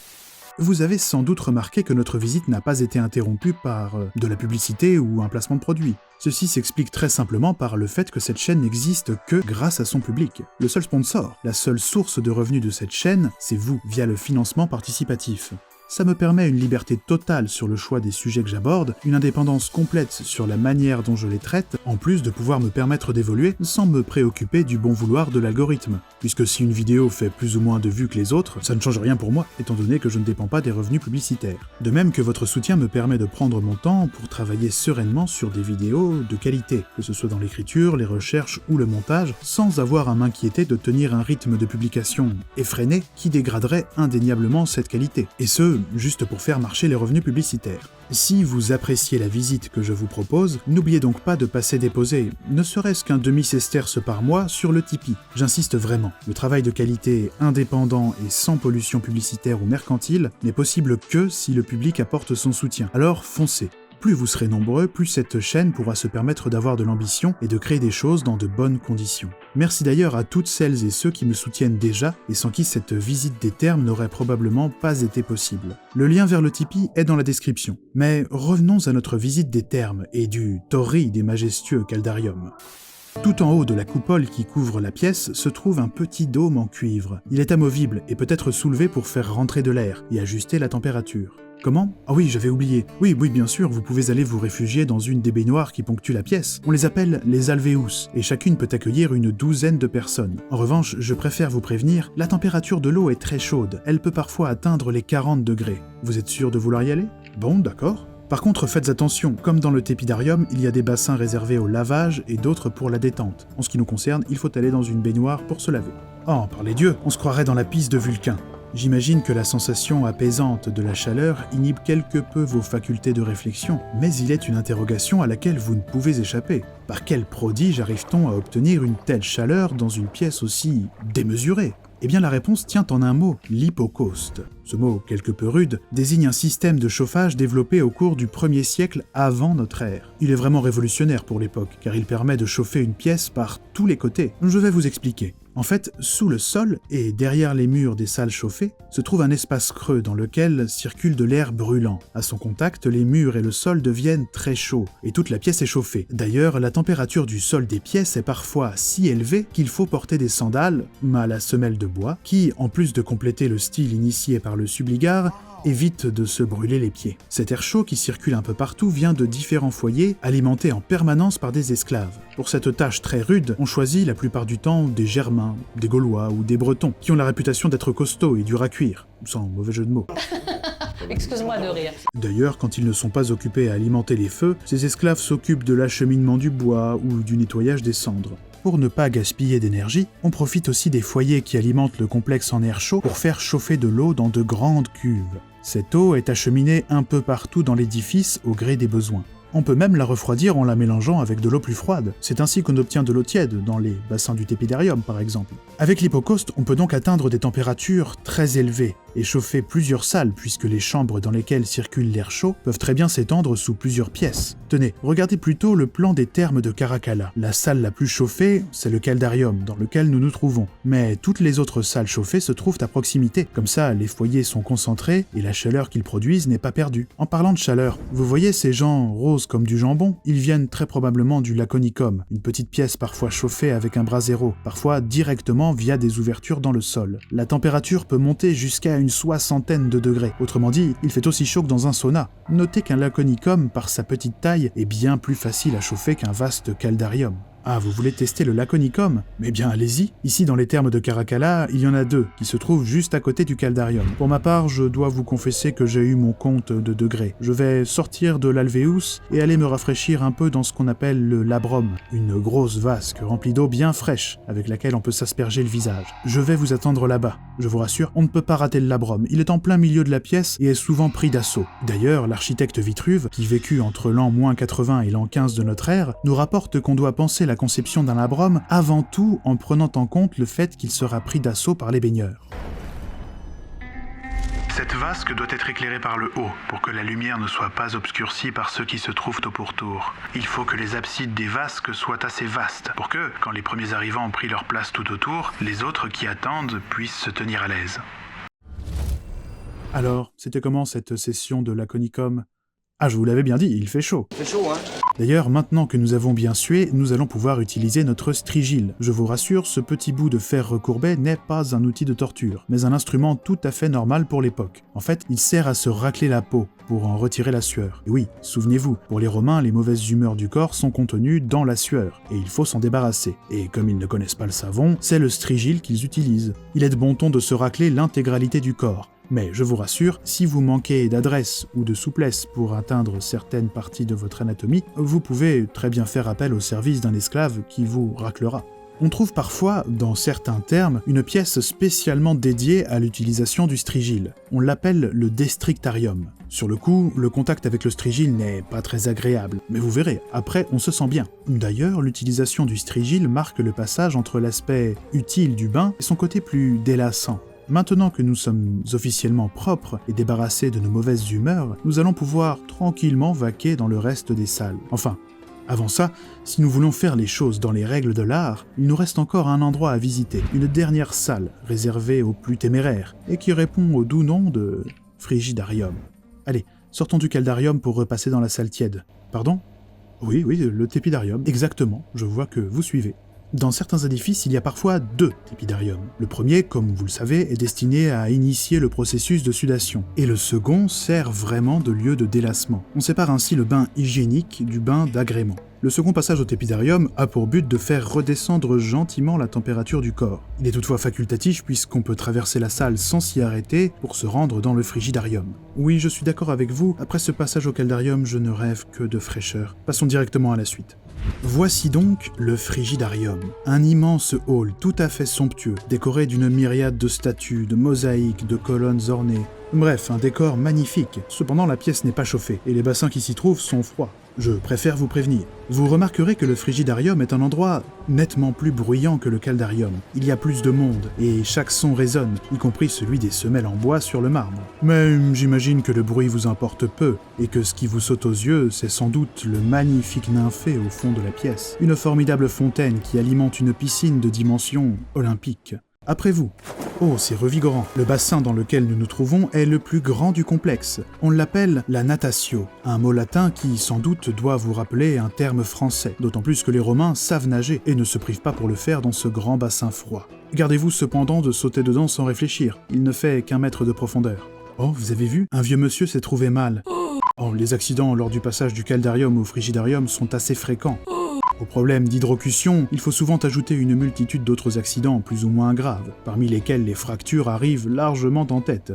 Vous avez sans doute remarqué que notre visite n'a pas été interrompue par de la publicité ou un placement de produit. Ceci s'explique très simplement par le fait que cette chaîne n'existe que grâce à son public. Le seul sponsor, la seule source de revenus de cette chaîne, c'est vous, via le financement participatif. Ça me permet une liberté totale sur le choix des sujets que j'aborde, une indépendance complète sur la manière dont je les traite, en plus de pouvoir me permettre d'évoluer sans me préoccuper du bon vouloir de l'algorithme. Puisque si une vidéo fait plus ou moins de vues que les autres, ça ne change rien pour moi, étant donné que je ne dépends pas des revenus publicitaires. De même que votre soutien me permet de prendre mon temps pour travailler sereinement sur des vidéos de qualité, que ce soit dans l'écriture, les recherches ou le montage, sans avoir à m'inquiéter de tenir un rythme de publication effréné qui dégraderait indéniablement cette qualité. Et ce, juste pour faire marcher les revenus publicitaires. Si vous appréciez la visite que je vous propose, n'oubliez donc pas de passer déposer, ne serait-ce qu'un demi-sesterce par mois sur le Tipeee. J'insiste vraiment, le travail de qualité indépendant et sans pollution publicitaire ou mercantile n'est possible que si le public apporte son soutien. Alors foncez. Plus vous serez nombreux, plus cette chaîne pourra se permettre d'avoir de l'ambition et de créer des choses dans de bonnes conditions. Merci d'ailleurs à toutes celles et ceux qui me soutiennent déjà et sans qui cette visite des thermes n'aurait probablement pas été possible. Le lien vers le Tipeee est dans la description. Mais revenons à notre visite des thermes et du torride et majestueux caldarium. Tout en haut de la coupole qui couvre la pièce se trouve un petit dôme en cuivre. Il est amovible et peut être soulevé pour faire rentrer de l'air et ajuster la température. Comment ? Ah oui, j'avais oublié. Oui, bien sûr, vous pouvez aller vous réfugier dans une des baignoires qui ponctuent la pièce. On les appelle les alvéus, et chacune peut accueillir une douzaine de personnes. En revanche, je préfère vous prévenir, la température de l'eau est très chaude. Elle peut parfois atteindre les 40 degrés. Vous êtes sûr de vouloir y aller ? Bon, d'accord. Par contre, faites attention, comme dans le tépidarium, il y a des bassins réservés au lavage et d'autres pour la détente. En ce qui nous concerne, il faut aller dans une baignoire pour se laver. Oh, par les dieux, on se croirait dans la piste de Vulcain. J'imagine que la sensation apaisante de la chaleur inhibe quelque peu vos facultés de réflexion, mais il est une interrogation à laquelle vous ne pouvez échapper. Par quel prodige arrive-t-on à obtenir une telle chaleur dans une pièce aussi démesurée ? Eh bien la réponse tient en un mot, l'hypocauste. Ce mot, quelque peu rude, désigne un système de chauffage développé au cours du 1er siècle avant notre ère. Il est vraiment révolutionnaire pour l'époque, car il permet de chauffer une pièce par tous les côtés. Je vais vous expliquer. En fait, sous le sol et derrière les murs des salles chauffées, se trouve un espace creux dans lequel circule de l'air brûlant. À son contact, les murs et le sol deviennent très chauds, et toute la pièce est chauffée. D'ailleurs, la température du sol des pièces est parfois si élevée qu'il faut porter des sandales, à la semelle de bois, qui, en plus de compléter le style initié par le subligard, évite de se brûler les pieds. Cet air chaud qui circule un peu partout vient de différents foyers, alimentés en permanence par des esclaves. Pour cette tâche très rude, on choisit la plupart du temps des Germains, des Gaulois ou des Bretons, qui ont la réputation d'être costauds et durs à cuire, sans mauvais jeu de mots. Excuse-moi de rire. D'ailleurs, quand ils ne sont pas occupés à alimenter les feux, ces esclaves s'occupent de l'acheminement du bois ou du nettoyage des cendres. Pour ne pas gaspiller d'énergie, on profite aussi des foyers qui alimentent le complexe en air chaud pour faire chauffer de l'eau dans de grandes cuves. Cette eau est acheminée un peu partout dans l'édifice au gré des besoins. On peut même la refroidir en la mélangeant avec de l'eau plus froide. C'est ainsi qu'on obtient de l'eau tiède, dans les bassins du tépidarium par exemple. Avec l'hypocauste, on peut donc atteindre des températures très élevées et chauffer plusieurs salles puisque les chambres dans lesquelles circule l'air chaud peuvent très bien s'étendre sous plusieurs pièces. Tenez, regardez plutôt le plan des thermes de Caracalla. La salle la plus chauffée, c'est le caldarium dans lequel nous nous trouvons. Mais toutes les autres salles chauffées se trouvent à proximité. Comme ça, les foyers sont concentrés et la chaleur qu'ils produisent n'est pas perdue. En parlant de chaleur, vous voyez ces gens roses comme du jambon? Ils viennent très probablement du laconicum, une petite pièce parfois chauffée avec un brasero, parfois directement via des ouvertures dans le sol. La température peut monter jusqu'à une 60aine de degrés. Autrement dit, il fait aussi chaud que dans un sauna. Notez qu'un laconicum, par sa petite taille, est bien plus facile à chauffer qu'un vaste caldarium. Ah, vous voulez tester le laconicum? Mais bien allez-y. Ici, dans les thermes de Caracalla, il y en a deux, qui se trouvent juste à côté du caldarium. Pour ma part, je dois vous confesser que j'ai eu mon compte de degrés. Je vais sortir de l'Alvéus et aller me rafraîchir un peu dans ce qu'on appelle le labrum, une grosse vasque remplie d'eau bien fraîche, avec laquelle on peut s'asperger le visage. Je vais vous attendre là-bas. Je vous rassure, on ne peut pas rater le labrum. Il est en plein milieu de la pièce et est souvent pris d'assaut. D'ailleurs, l'architecte Vitruve, qui vécut entre l'an -80 et l'an 15 de notre ère, nous rapporte qu'on doit penser la conception d'un labrum avant tout en prenant en compte le fait qu'il sera pris d'assaut par les baigneurs. Cette vasque doit être éclairée par le haut pour que la lumière ne soit pas obscurcie par ceux qui se trouvent au pourtour. Il faut que les absides des vasques soient assez vastes pour que, quand les premiers arrivants ont pris leur place tout autour, les autres qui attendent puissent se tenir à l'aise. Alors, c'était comment cette session de laconicum? Ah, je vous l'avais bien dit, il fait chaud. C'est chaud, hein? D'ailleurs, maintenant que nous avons bien sué, nous allons pouvoir utiliser notre strigile. Je vous rassure, ce petit bout de fer recourbé n'est pas un outil de torture, mais un instrument tout à fait normal pour l'époque. En fait, il sert à se racler la peau, pour en retirer la sueur. Et oui, souvenez-vous, pour les Romains, les mauvaises humeurs du corps sont contenues dans la sueur, et il faut s'en débarrasser. Et comme ils ne connaissent pas le savon, c'est le strigile qu'ils utilisent. Il est de bon ton de se racler l'intégralité du corps. Mais je vous rassure, si vous manquez d'adresse ou de souplesse pour atteindre certaines parties de votre anatomie, vous pouvez très bien faire appel au service d'un esclave qui vous raclera. On trouve parfois, dans certains termes, une pièce spécialement dédiée à l'utilisation du strigile. On l'appelle le destrictarium. Sur le coup, le contact avec le strigile n'est pas très agréable, mais vous verrez, après on se sent bien. D'ailleurs, l'utilisation du strigile marque le passage entre l'aspect utile du bain et son côté plus délassant. Maintenant que nous sommes officiellement propres et débarrassés de nos mauvaises humeurs, nous allons pouvoir tranquillement vaquer dans le reste des salles. Enfin, avant ça, si nous voulons faire les choses dans les règles de l'art, il nous reste encore un endroit à visiter, une dernière salle réservée aux plus téméraires, et qui répond au doux nom de frigidarium. Allez, sortons du caldarium pour repasser dans la salle tiède. Pardon? Oui, le tépidarium, exactement, je vois que vous suivez. Dans certains édifices, il y a parfois 2 tépidariums. Le premier, comme vous le savez, est destiné à initier le processus de sudation, et le second sert vraiment de lieu de délassement. On sépare ainsi le bain hygiénique du bain d'agrément. Le second passage au tépidarium a pour but de faire redescendre gentiment la température du corps. Il est toutefois facultatif puisqu'on peut traverser la salle sans s'y arrêter pour se rendre dans le frigidarium. Oui, je suis d'accord avec vous, après ce passage au caldarium, je ne rêve que de fraîcheur. Passons directement à la suite. Voici donc le frigidarium, un immense hall tout à fait somptueux, décoré d'une myriade de statues, de mosaïques, de colonnes ornées. Bref, un décor magnifique. Cependant, la pièce n'est pas chauffée, et les bassins qui s'y trouvent sont froids. Je préfère vous prévenir. Vous remarquerez que le frigidarium est un endroit nettement plus bruyant que le caldarium. Il y a plus de monde, et chaque son résonne, y compris celui des semelles en bois sur le marbre. Mais j'imagine que le bruit vous importe peu, et que ce qui vous saute aux yeux, c'est sans doute le magnifique nymphée au fond de la pièce. Une formidable fontaine qui alimente une piscine de dimension olympique. Après vous. Oh, c'est revigorant. Le bassin dans lequel nous nous trouvons est le plus grand du complexe. On l'appelle la natatio, un mot latin qui, sans doute, doit vous rappeler un terme français, d'autant plus que les Romains savent nager et ne se privent pas pour le faire dans ce grand bassin froid. Gardez-vous cependant de sauter dedans sans réfléchir, il ne fait qu'1 mètre de profondeur. Oh, vous avez vu? Un vieux monsieur s'est trouvé mal. Oh, les accidents lors du passage du caldarium au frigidarium sont assez fréquents. Au problème d'hydrocution, il faut souvent ajouter une multitude d'autres accidents plus ou moins graves, parmi lesquels les fractures arrivent largement en tête.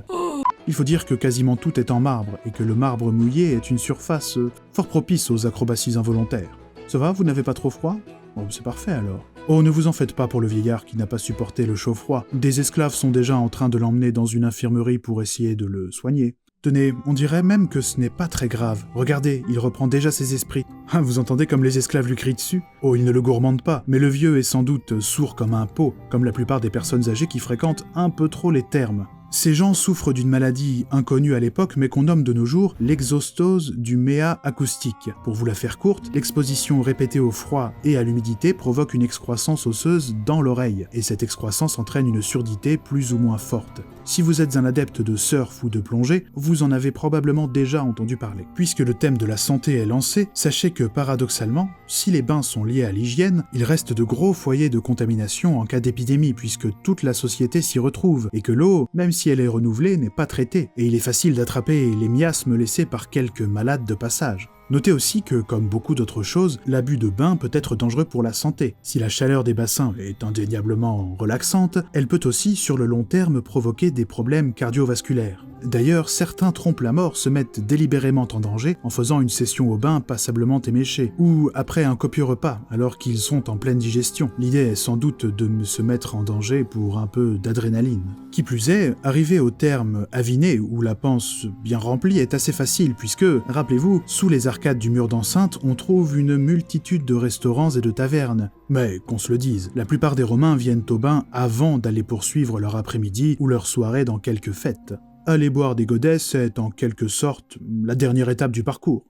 Il faut dire que quasiment tout est en marbre, et que le marbre mouillé est une surface fort propice aux acrobaties involontaires. Ça va, vous n'avez pas trop froid? Bon, c'est parfait alors. Oh, ne vous en faites pas pour le vieillard qui n'a pas supporté le chaud-froid. Des esclaves sont déjà en train de l'emmener dans une infirmerie pour essayer de le soigner. Tenez, on dirait même que ce n'est pas très grave. Regardez, il reprend déjà ses esprits. Ah, vous entendez comme les esclaves lui crient dessus? Oh, il ne le gourmande pas, mais le vieux est sans doute sourd comme un pot, comme la plupart des personnes âgées qui fréquentent un peu trop les thermes. Ces gens souffrent d'une maladie inconnue à l'époque, mais qu'on nomme de nos jours l'exostose du méa acoustique. Pour vous la faire courte, l'exposition répétée au froid et à l'humidité provoque une excroissance osseuse dans l'oreille, et cette excroissance entraîne une surdité plus ou moins forte. Si vous êtes un adepte de surf ou de plongée, vous en avez probablement déjà entendu parler. Puisque le thème de la santé est lancé, sachez que paradoxalement, si les bains sont liés à l'hygiène, il reste de gros foyers de contamination en cas d'épidémie, puisque toute la société s'y retrouve, et que l'eau, même si elle est renouvelée, n'est pas traitée, et il est facile d'attraper les miasmes laissés par quelques malades de passage. Notez aussi que, comme beaucoup d'autres choses, l'abus de bain peut être dangereux pour la santé. Si la chaleur des bassins est indéniablement relaxante, elle peut aussi, sur le long terme, provoquer des problèmes cardiovasculaires. D'ailleurs, certains trompent la mort, se mettent délibérément en danger en faisant une session au bain passablement éméchée, ou après un copieux repas, alors qu'ils sont en pleine digestion. L'idée est sans doute de se mettre en danger pour un peu d'adrénaline. Qui plus est, arriver au terme aviné, où la panse bien remplie est assez facile, puisque, rappelez-vous, sous les arcades du mur d'enceinte, on trouve une multitude de restaurants et de tavernes. Mais, qu'on se le dise, la plupart des Romains viennent au bain avant d'aller poursuivre leur après-midi ou leur soirée dans quelques fêtes. Aller boire des godets, c'est en quelque sorte la dernière étape du parcours.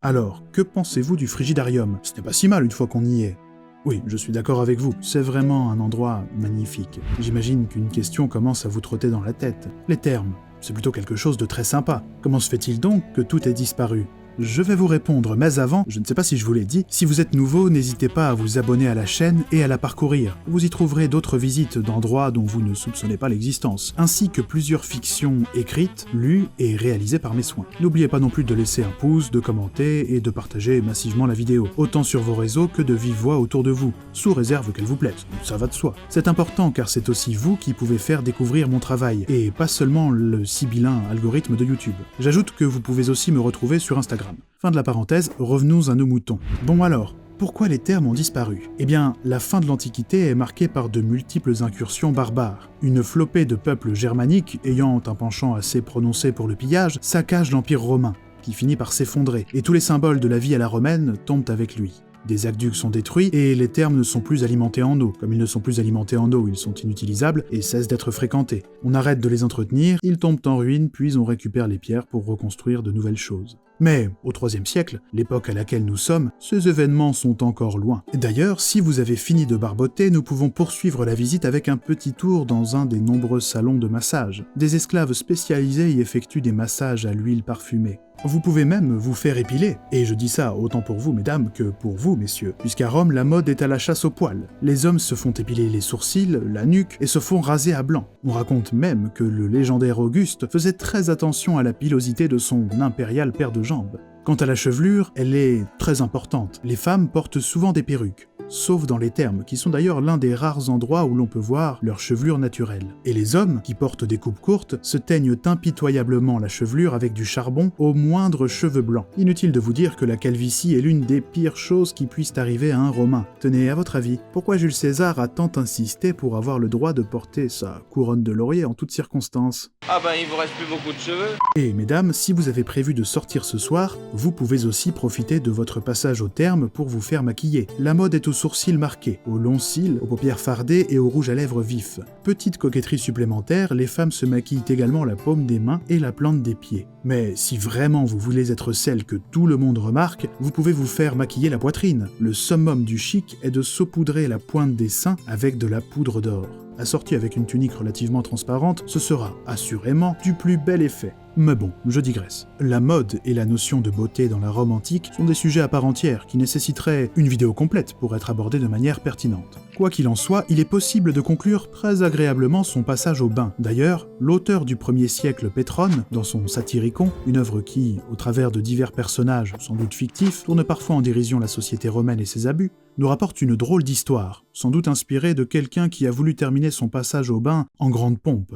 Alors, que pensez-vous du frigidarium? Ce n'est pas si mal une fois qu'on y est. Oui, je suis d'accord avec vous, c'est vraiment un endroit magnifique. J'imagine qu'une question commence à vous trotter dans la tête. Les thermes, c'est plutôt quelque chose de très sympa. Comment se fait-il donc que tout ait disparu? Je vais vous répondre, mais avant, je ne sais pas si je vous l'ai dit, si vous êtes nouveau, n'hésitez pas à vous abonner à la chaîne et à la parcourir. Vous y trouverez d'autres visites d'endroits dont vous ne soupçonnez pas l'existence, ainsi que plusieurs fictions écrites, lues et réalisées par mes soins. N'oubliez pas non plus de laisser un pouce, de commenter et de partager massivement la vidéo, autant sur vos réseaux que de vive voix autour de vous, sous réserve qu'elle vous plaise, ça va de soi. C'est important car c'est aussi vous qui pouvez faire découvrir mon travail, et pas seulement le sibyllin algorithme de YouTube. J'ajoute que vous pouvez aussi me retrouver sur Instagram. Fin de la parenthèse, revenons à nos moutons. Bon alors, pourquoi les thermes ont disparu? Eh bien, la fin de l'Antiquité est marquée par de multiples incursions barbares. Une flopée de peuples germaniques, ayant un penchant assez prononcé pour le pillage, saccage l'Empire romain, qui finit par s'effondrer, et tous les symboles de la vie à la romaine tombent avec lui. Des aqueducs sont détruits et les thermes ne sont plus alimentés en eau. Comme ils ne sont plus alimentés en eau, ils sont inutilisables et cessent d'être fréquentés. On arrête de les entretenir, ils tombent en ruine, puis on récupère les pierres pour reconstruire de nouvelles choses. Mais, au IIIe siècle, l'époque à laquelle nous sommes, ces événements sont encore loin. D'ailleurs, si vous avez fini de barboter, nous pouvons poursuivre la visite avec un petit tour dans un des nombreux salons de massage. Des esclaves spécialisés y effectuent des massages à l'huile parfumée. Vous pouvez même vous faire épiler, et je dis ça autant pour vous mesdames que pour vous messieurs, puisqu'à Rome la mode est à la chasse aux poils. Les hommes se font épiler les sourcils, la nuque, et se font raser à blanc. On raconte même que le légendaire Auguste faisait très attention à la pilosité de son impériale paire de jambes. Quant à la chevelure, elle est très importante. Les femmes portent souvent des perruques, sauf dans les thermes, qui sont d'ailleurs l'un des rares endroits où l'on peut voir leur chevelure naturelle. Et les hommes, qui portent des coupes courtes, se teignent impitoyablement la chevelure avec du charbon au moindre cheveu blanc. Inutile de vous dire que la calvitie est l'une des pires choses qui puissent arriver à un Romain. Tenez, à votre avis, pourquoi Jules César a tant insisté pour avoir le droit de porter sa couronne de laurier en toutes circonstances? Ah ben il vous reste plus beaucoup de cheveux. Et mesdames, si vous avez prévu de sortir ce soir, vous pouvez aussi profiter de votre passage au terme pour vous faire maquiller. La mode est aux sourcils marqués, aux longs cils, aux paupières fardées et aux rouges à lèvres vifs. Petite coquetterie supplémentaire, les femmes se maquillent également la paume des mains et la plante des pieds. Mais si vraiment vous voulez être celle que tout le monde remarque, vous pouvez vous faire maquiller la poitrine. Le summum du chic est de saupoudrer la pointe des seins avec de la poudre d'or. Assorti avec une tunique relativement transparente, ce sera, assurément, du plus bel effet. Mais bon, je digresse. La mode et la notion de beauté dans la Rome antique sont des sujets à part entière qui nécessiteraient une vidéo complète pour être abordés de manière pertinente. Quoi qu'il en soit, il est possible de conclure très agréablement son passage au bain. D'ailleurs, l'auteur du 1er siècle Pétrone, dans son Satyricon, une œuvre qui, au travers de divers personnages, sans doute fictifs, tourne parfois en dérision la société romaine et ses abus, nous rapporte une drôle d'histoire, sans doute inspirée de quelqu'un qui a voulu terminer son passage au bain en grande pompe.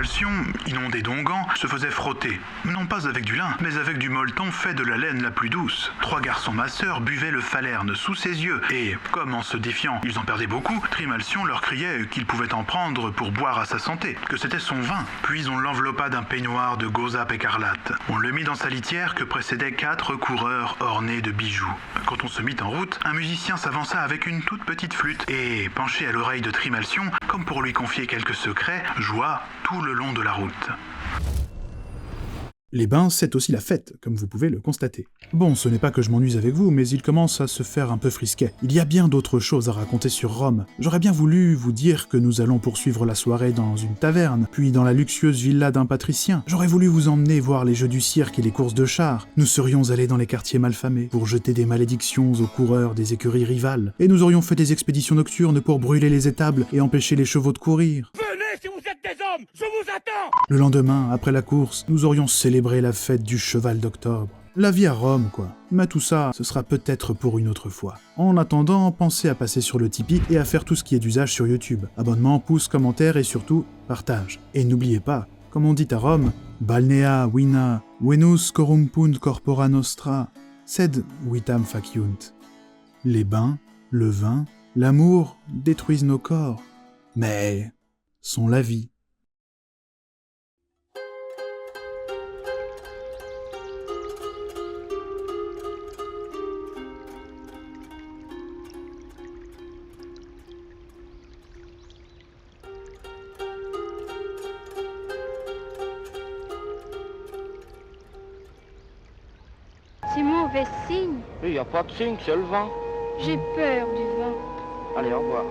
Trimalcion, inondé d'onguents, se faisait frotter. Non pas avec du lin, mais avec du molleton fait de la laine la plus douce. 3 garçons masseurs buvaient le falerne sous ses yeux, et, comme en se défiant, ils en perdaient beaucoup, Trimalcion leur criait qu'il pouvait en prendre pour boire à sa santé, que c'était son vin. Puis on l'enveloppa d'un peignoir de gauzape écarlate. On le mit dans sa litière que précédaient 4 coureurs ornés de bijoux. Quand on se mit en route, un musicien s'avança avec une toute petite flûte, et, penché à l'oreille de Trimalcion, comme pour lui confier quelques secrets, joua tout le long de la route. Les bains, c'est aussi la fête, comme vous pouvez le constater. Bon, ce n'est pas que je m'ennuie avec vous, mais il commence à se faire un peu frisquet. Il y a bien d'autres choses à raconter sur Rome. J'aurais bien voulu vous dire que nous allons poursuivre la soirée dans une taverne, puis dans la luxueuse villa d'un patricien. J'aurais voulu vous emmener voir les jeux du cirque et les courses de chars. Nous serions allés dans les quartiers malfamés pour jeter des malédictions aux coureurs des écuries rivales. Et nous aurions fait des expéditions nocturnes pour brûler les étables et empêcher les chevaux de courir. Si vous êtes des hommes, je vous attends! Le lendemain, après la course, nous aurions célébré la fête du cheval d'octobre. La vie à Rome, quoi. Mais tout ça, ce sera peut-être pour une autre fois. En attendant, pensez à passer sur le Tipeee et à faire tout ce qui est d'usage sur YouTube. Abonnement, pouce, commentaire et surtout, partage. Et n'oubliez pas, comme on dit à Rome, balnea vina, venus corrumpunt corpora nostra, sed vitam faciunt. Les bains, le vin, l'amour détruisent nos corps. Mais sont la vie. C'est mauvais signe. Il n'y a pas de signe, c'est le vin. J'ai peur du vin. Allez, au revoir.